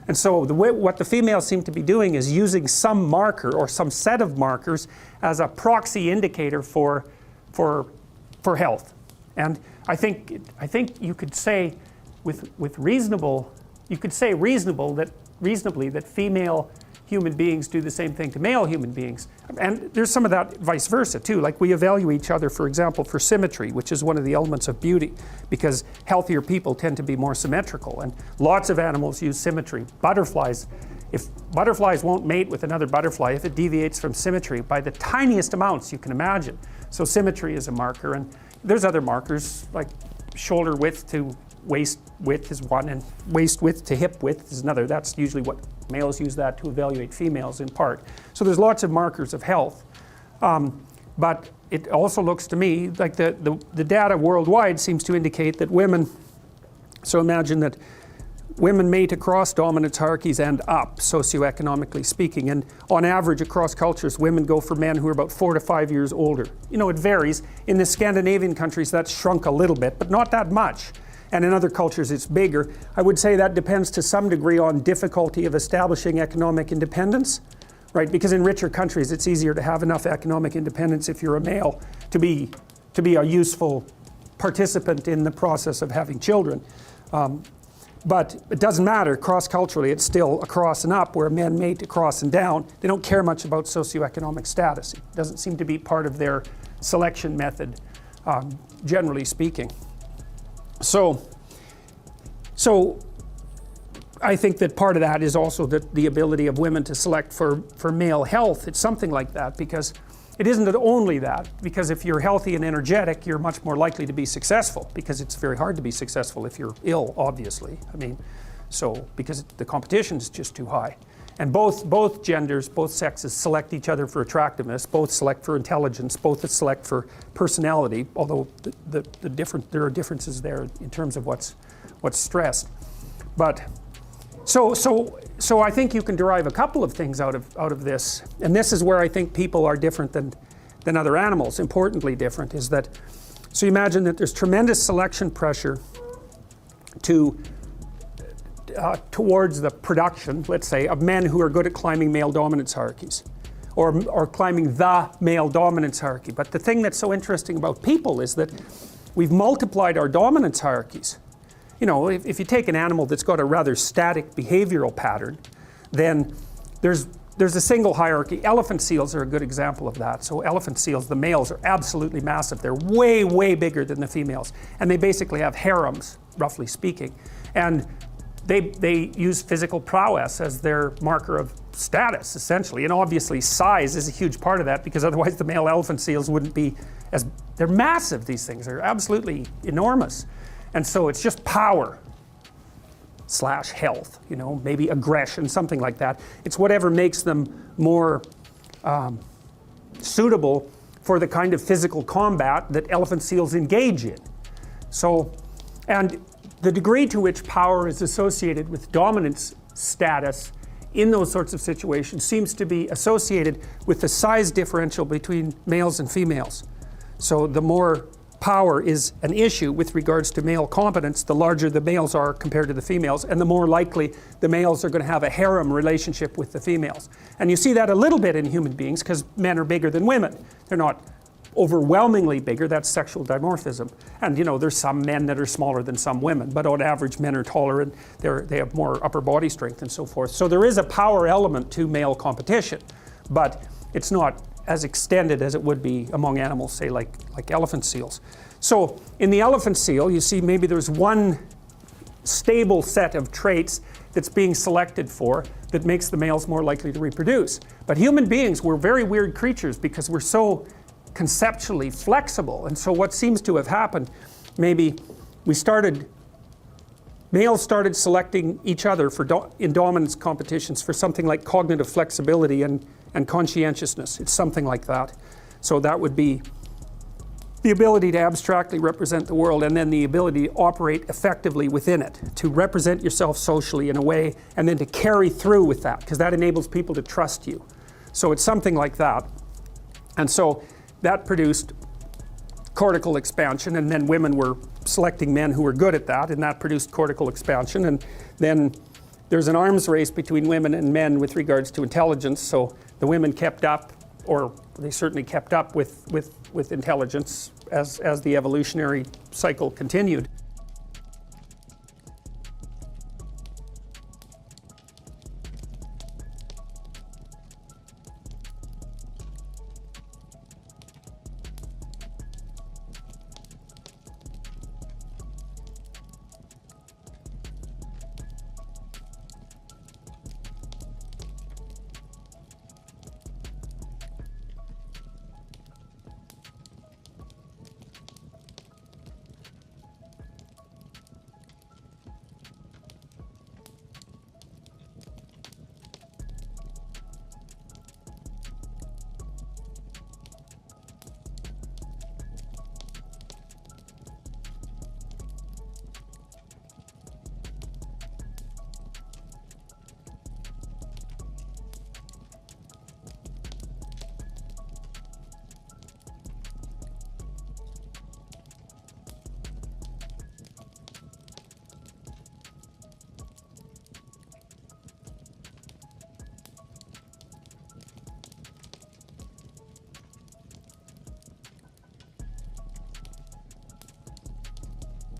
And so what the females seem to be doing is using some marker or some set of markers as a proxy indicator for health. And I think you could say with reasonable, you could say reasonably that female human beings do the same thing to male human beings. And there's some of that vice versa too. Like we evaluate each other, for example, for symmetry, which is one of the elements of beauty, because healthier people tend to be more symmetrical. And lots of animals use symmetry. Butterflies, if butterflies won't mate with another butterfly if it deviates from symmetry by the tiniest amounts you can imagine. So symmetry is a marker, and there's other markers like shoulder width to waist width is one, and waist width to hip width is another. That's usually what males use that to evaluate females in part. So there's lots of markers of health. But it also looks to me like the data worldwide seems to indicate that women, so imagine that women mate across dominance hierarchies and up, socioeconomically speaking. And on average, across cultures, women go for men who are about 4 to 5 years older. You know, it varies. In the Scandinavian countries, that's shrunk a little bit, but not that much. And in other cultures, it's bigger. I would say that depends to some degree on difficulty of establishing economic independence, right? Because in richer countries, it's easier to have enough economic independence if you're a male to be a useful participant in the process of having children. But it doesn't matter. Cross-culturally, it's still across and up, where men mate across and down. They don't care much about socioeconomic status. It doesn't seem to be part of their selection method, generally speaking. So I think that part of that is also the ability of women to select for male health. It's something like that, because it isn't only that, because if you're healthy and energetic, you're much more likely to be successful, because it's very hard to be successful if you're ill, obviously. I mean, so because the competition is just too high. And both genders, both sexes select each other for attractiveness, both select for intelligence, both select for personality, although there are differences there in terms of what's stressed. But so I think you can derive a couple of things out of this, and this is where I think people are different than other animals. Importantly different is that, so you imagine that there's tremendous selection pressure towards the production, let's say, of men who are good at climbing male dominance hierarchies, or climbing the male dominance hierarchy. But the thing that's so interesting about people is that we've multiplied our dominance hierarchies. You know, if you take an animal that's got a rather static behavioral pattern, then there's a single hierarchy. Elephant seals are a good example of that. So elephant seals, the males are absolutely massive. They're way, way bigger than the females. And they basically have harems, roughly speaking. And they use physical prowess as their marker of status, essentially. And obviously size is a huge part of that, because otherwise the male elephant seals wouldn't be as, they're massive, these things. They're absolutely enormous. And so it's just power / health, you know, maybe aggression, something like that. It's whatever makes them more suitable for the kind of physical combat that elephant seals engage in. So, and the degree to which power is associated with dominance status in those sorts of situations seems to be associated with the size differential between males and females. So the more power is an issue with regards to male competence, the larger the males are compared to the females, and the more likely the males are going to have a harem relationship with the females. And you see that a little bit in human beings, because men are bigger than women. They're not overwhelmingly bigger, that's sexual dimorphism. And you know, there's some men that are smaller than some women, but on average men are taller and they have more upper body strength and so forth. So there is a power element to male competition, but it's not as extended as it would be among animals, say like elephant seals. So in the elephant seal, you see maybe there's one stable set of traits that's being selected for that makes the males more likely to reproduce. But human beings, we're very weird creatures because we're so conceptually flexible. And so what seems to have happened, maybe males started selecting each other in dominance competitions for something like cognitive flexibility and conscientiousness. It's something like that. So that would be the ability to abstractly represent the world, and then the ability to operate effectively within it, to represent yourself socially in a way, and then to carry through with that, because that enables people to trust you. So it's something like that. And so that produced cortical expansion, and then women were selecting men who were good at that, and that produced cortical expansion, and then there's an arms race between women and men with regards to intelligence. So the women kept up, or they certainly kept up with intelligence as the evolutionary cycle continued.